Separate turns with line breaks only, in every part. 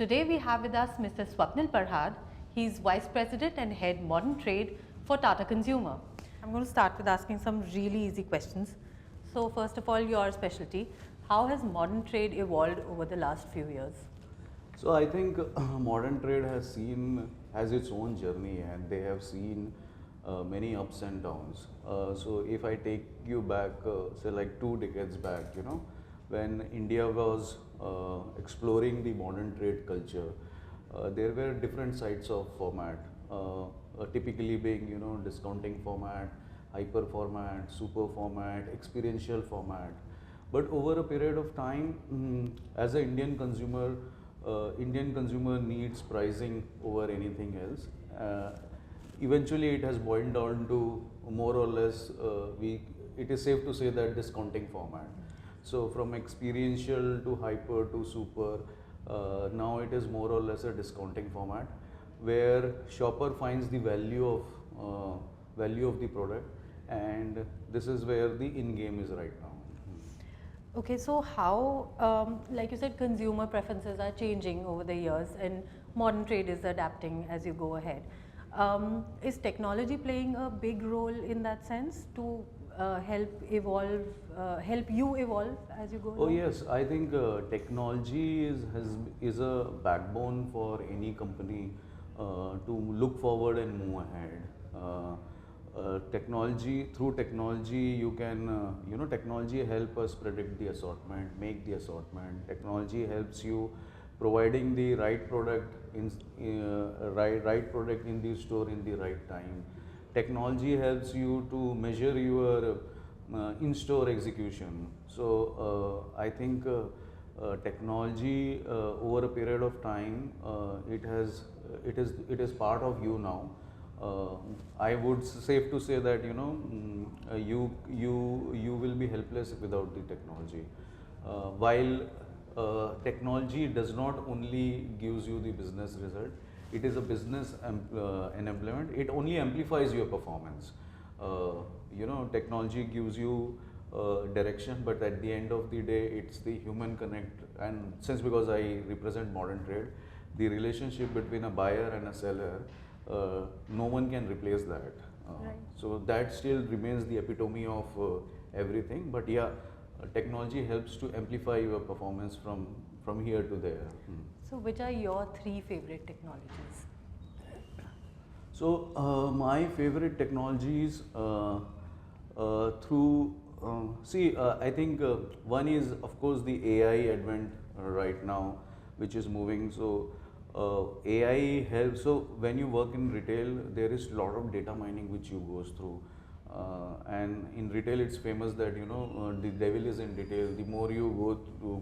today we have with us Mr. Swapnil Parhad. He's Vice President and Head Modern Trade for Tata Consumer. I'm going to start with asking some really easy questions. So first of all, your specialty. How has modern trade evolved over the last few years?
So I think modern trade has its own journey, and they have seen many ups and downs. So if I take you back, say like 2 decades back, when India was exploring the modern trade culture, there were different sides of format. Typically being discounting format, hyper format, super format, experiential format. But over a period of time, as an Indian consumer needs pricing over anything else. Eventually, it has boiled down to more or less. It is safe to say that discounting format. So from experiential to hyper to super, now it is more or less a discounting format, where shopper finds the value of the product, and this is where the in game is right now.
Okay, so how, like you said, consumer preferences are changing over the years and modern trade is adapting as you go ahead. Is technology playing a big role in that sense to help you evolve as you go along?
Oh yes, I think technology is a backbone for any company to look forward and move ahead. Through technology you can technology help us predict the assortment, make the assortment. Technology helps you providing the right product right product in the store in the right time. Technology helps you to measure your in-store execution. So I think technology over a period of time it is part of you now. I would safe to say that you will be helpless without the technology. While technology does not only gives you the business result, it is a business enablement. It only amplifies your performance. Technology gives you direction, but at the end of the day, it's the human connect. And since because I represent modern trade, the relationship between a buyer and a seller, no one can replace that.
Right.
So that still remains the epitome of everything. But yeah, technology helps to amplify your performance from here to there.
So which are your 3 favorite technologies?
So my favorite technologies I think one is of course the AI advent right now, which is moving. So AI helps. So when you work in retail, there is a lot of data mining which you goes through, and in retail it's famous that the devil is in detail. The more you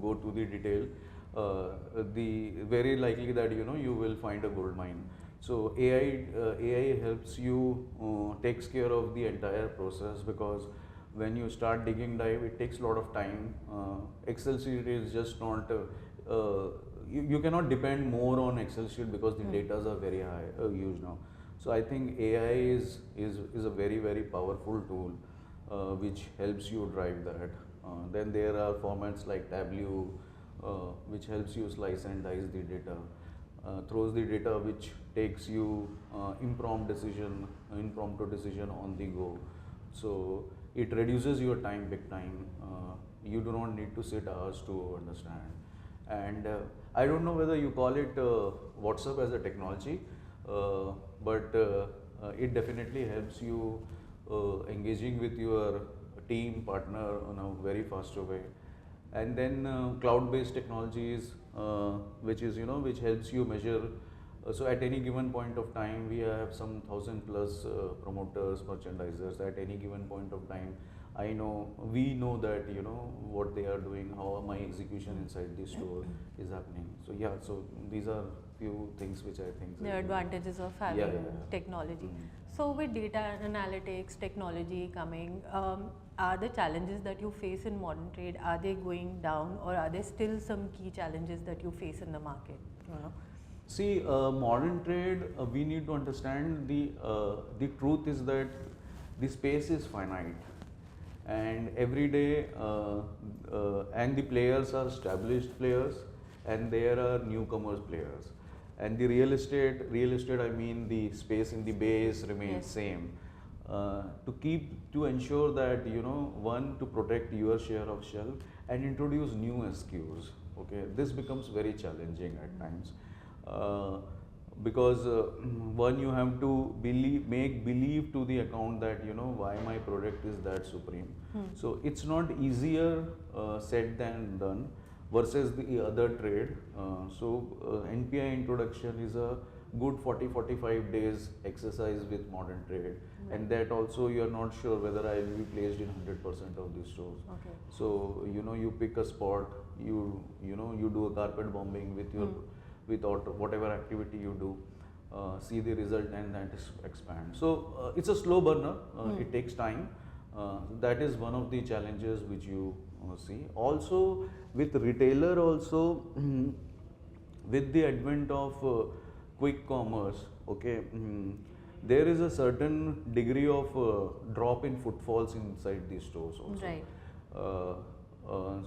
go to the detail, the very likely that you will find a gold mine. So AI helps you takes care of the entire process, because when you start digging dive, it takes a lot of time. Excel sheet is just not. You cannot depend more on Excel sheet because the data are very huge now. So I think AI is a very, very powerful tool which helps you drive that. Then there are formats like Tableau which helps you slice and dice the data, throws the data which takes you impromptu decision on the go. So it reduces your time big time. You do not need to sit hours to understand. And I don't know whether you call it WhatsApp as a technology, but it definitely helps you engaging with your team partner in a very faster way. And then cloud-based technologies, which helps you measure. So at any given point of time, we have some 1,000+ promoters, merchandisers. At any given point of time, we know that what they are doing, how my execution inside the store is happening. So yeah, so these are few things which I think
the advantages of having technology. So with data analytics, technology coming, are the challenges that you face in modern trade, are they going down, or are there still some key challenges that you face in the market?
See, modern trade, we need to understand the truth is that the space is finite. And every day, and the players are established players, and there are newcomers players. And the real estate, I mean the space in the base remains
Yes.
same. To ensure that, one, to protect your share of shelf and introduce new SKUs. Okay, this becomes very challenging at times. Uh, because one, you have to make believe to the account that why my product is that supreme. So it's not easier said than done versus the other trade. NPI introduction is a good 40-45 days exercise with modern trade, and that also you are not sure whether I will be placed in 100% of the stores.
Okay.
So you pick a spot, you do a carpet bombing with your whatever activity you do, see the result, and that is expand. So it's a slow burner. It takes time. That is one of the challenges which you see. Also with retailer also, with the advent of quick commerce, okay, there is a certain degree of drop in footfalls inside these stores also.
Right.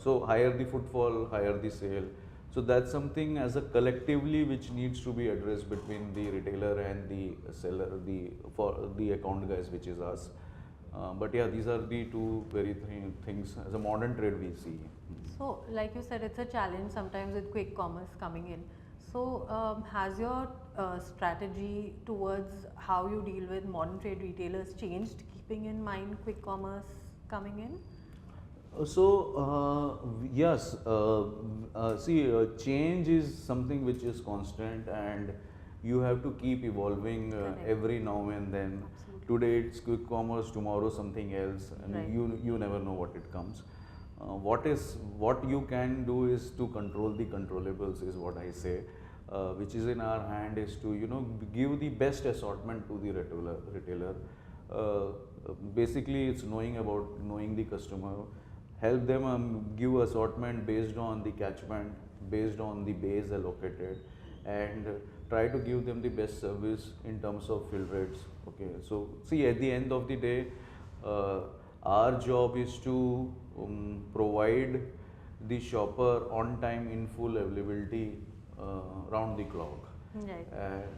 So higher the footfall, higher the sale. So that's something as a collectively which needs to be addressed between the retailer and the seller, for the account guys, which is us. But yeah, these are the two very things as a modern trade we see.
So, like you said, it's a challenge sometimes with quick commerce coming in. So, has your strategy towards how you deal with modern trade retailers changed, keeping in mind quick commerce coming in?
Yes, see, change is something which is constant, and you have to keep evolving
Correct.
every now and then.
Absolutely.
Today it's quick commerce, tomorrow something else, and
Right.
you never know what it comes. What you can do is to control the controllables, is what I say, which is in our hand, is to give the best assortment to the retailer. Basically, it's knowing the customer, help them give assortment based on the catchment, based on the base allocated, and try to give them the best service in terms of fill rates. Okay, so see, at the end of the day, our job is to provide the shopper on time, in full availability, round the clock.
Right.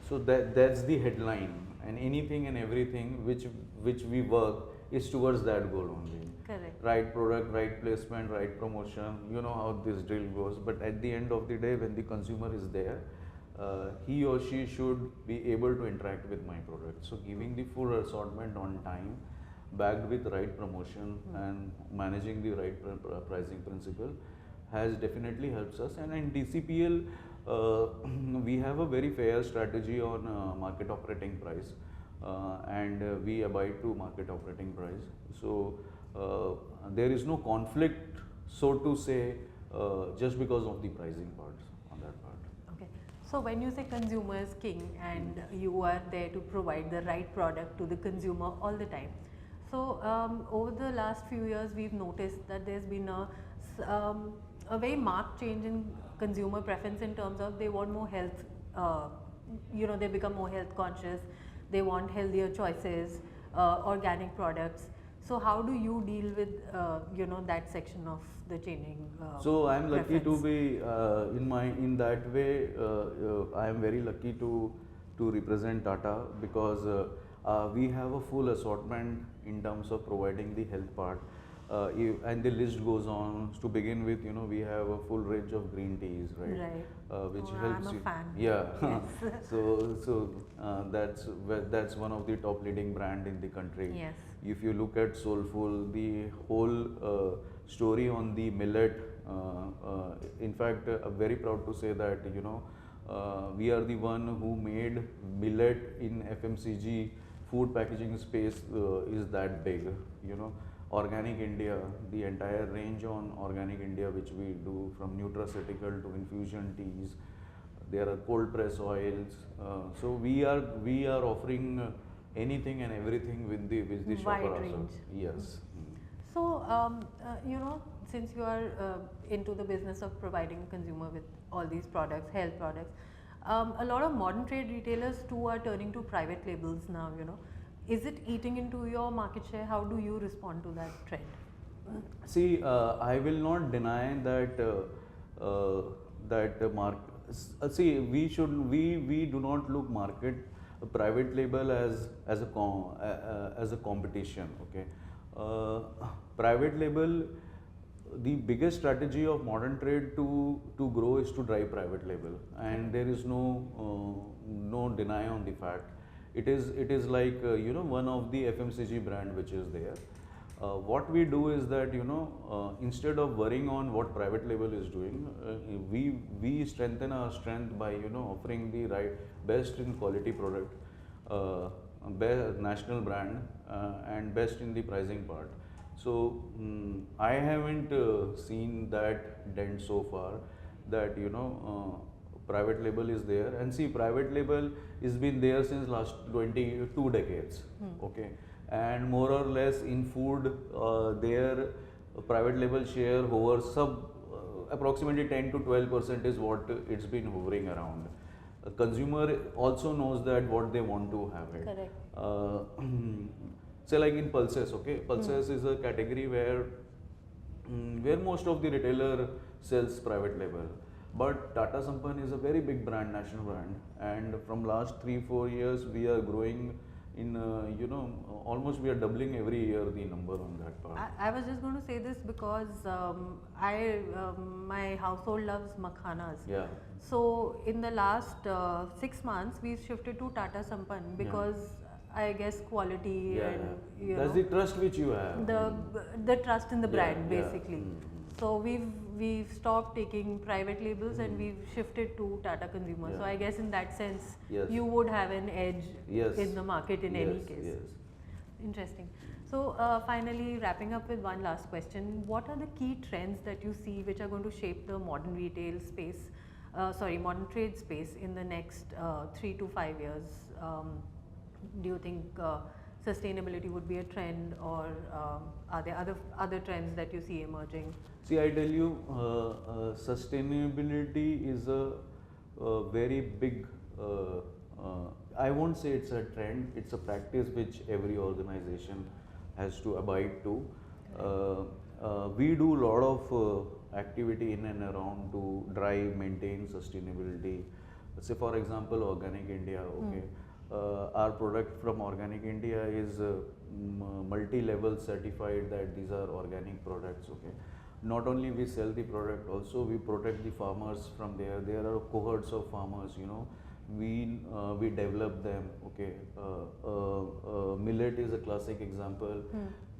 So that's the headline, and anything and everything which we work is towards that goal only.
Correct.
Right product, right placement, right promotion. You know how this drill goes. But at the end of the day, when the consumer is there, he or she should be able to interact with my product. So giving the full assortment on time, backed with right promotion and managing the right pricing principle, has definitely helps us. And in DCPL, we have a very fair strategy on market operating price, and we abide to market operating price. So there is no conflict, so to say, just because of the pricing parts on that part.
Okay. So, when you say consumer is king and you are there to provide the right product to the consumer all the time. So, over the last few years, we've noticed that there's been a very marked change in consumer preference in terms of they want more health, they become more health conscious, they want healthier choices, organic products. So how do you deal with that section of the changing?
So I am lucky to
preference?
be in that way. I am very lucky to represent Tata, because we have a full assortment in terms of providing the health part. And the list goes on. To begin with, we have a full range of green teas, right?
Right.
Which
Oh,
helps
I'm a
you.
fan.
Yeah.
Yes.
That's one of the top leading brand in the country.
Yes.
If you look at Soulful, the whole story on the millet. In fact, I'm very proud to say that we are the one who made millet in FMCG food packaging space is that big. Organic India, the entire range on Organic India, which we do, from nutraceutical to infusion teas. There are cold press oils. So we are offering anything and everything with the
Wide
shopper also.
range.
Yes.
So, since you are into the business of providing consumer with all these products, health products, a lot of modern trade retailers too are turning to private labels now. Is it eating into your market share? How do you respond to that trend?
See, I will not deny that that see, we do not look market private label as a competition. Okay, private label, the biggest strategy of modern trade to grow is to drive private label, and there is no deny on the fact. It is like one of the FMCG brand which is there. What we do is that instead of worrying on what private label is doing, we strengthen our strength by offering the right best in quality product, best national brand, and best in the pricing part. So I haven't seen that dent so far, that private label is there. And see, private label has been there since last 22 decades. Okay, and more or less in food, their private label share hovers approximately 10 to 12% is what it's been hovering around. A consumer also knows that what they want to have it.
Correct.
Say like in pulses, okay, pulses is a category where most of the retailer sells private label. But Tata Sampann is a very big brand, national brand, and from last 3-4 years we are growing in almost we are doubling every year the number on that part.
I was just going to say this because my household loves makhanas.
Yeah.
So in the last 6 months, we've shifted to Tata Sampann because I guess quality
Yeah,
and
yeah. That's the trust which you have.
the trust in the brand
Yeah.
basically. So we've stopped taking private labels and we've shifted to Tata Consumer. So
Yeah.
I guess in that sense,
Yes.
you would have an edge
Yes.
in the market in any
Yes,
case.
yes.
Interesting. So finally, wrapping up with one last question, what are the key trends that you see which are going to shape the modern retail space, modern trade space in the next 3 to 5 years? Do you think sustainability would be a trend, or are there other trends that you see emerging?
See, I tell you, sustainability is a very big. I won't say it's a trend. It's a practice which every organization has to abide to. We do a lot of activity in and around to drive, maintain sustainability. Say, for example, Organic India. Okay, our product from Organic India is multi-level certified that these are organic products. Okay, not only we sell the product, also we protect the farmers from there. There are cohorts of farmers. We develop them. Okay, millet is a classic example.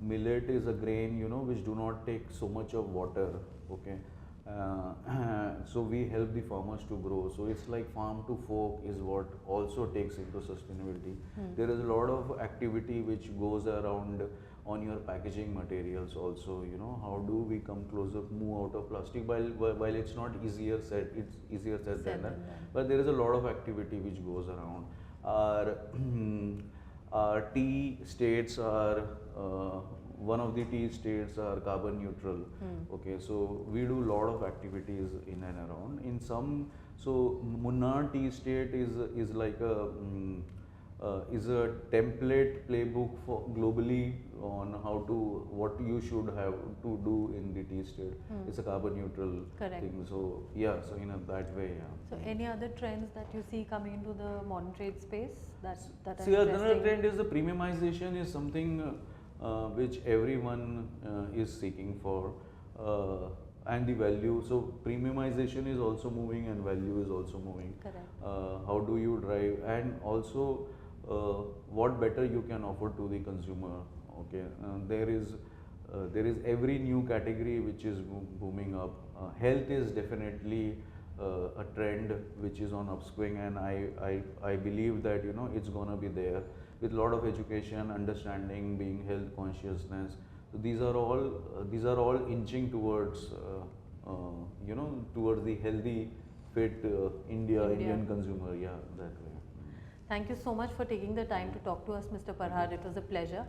Millet is a grain which do not take so much of water. Okay, so we help the farmers to grow. So it's like farm to fork is what also takes into sustainability. There is a lot of activity which goes around on your packaging materials also. How do we come closer, move out of plastic? While it's not easier said, it's easier said than done. But there is a lot of activity which goes around. Our tea states are one of the tea states are carbon neutral. Okay, so we do a lot of activities in and around. In some, so Munnar tea state is like is a template playbook for globally on what you should have to do in the tea state. It's a carbon neutral thing. So yeah, so in that way, yeah.
So any other trends that you see coming into the modern trade space that are
See, another
interesting?
trend is the premiumization is something which everyone is seeking for, and the value. So premiumization is also moving and value is also moving.
Correct.
How do you drive, and also what better you can offer to the consumer? Okay, there is every new category which is booming up. Health is definitely a trend which is on upswing, and I believe that it's gonna be there with a lot of education, understanding, being health consciousness. So these are all inching towards towards the healthy, fit Indian consumer. Yeah, that way.
Thank you so much for taking the time to talk to us, Mr. Parhad. It was a pleasure.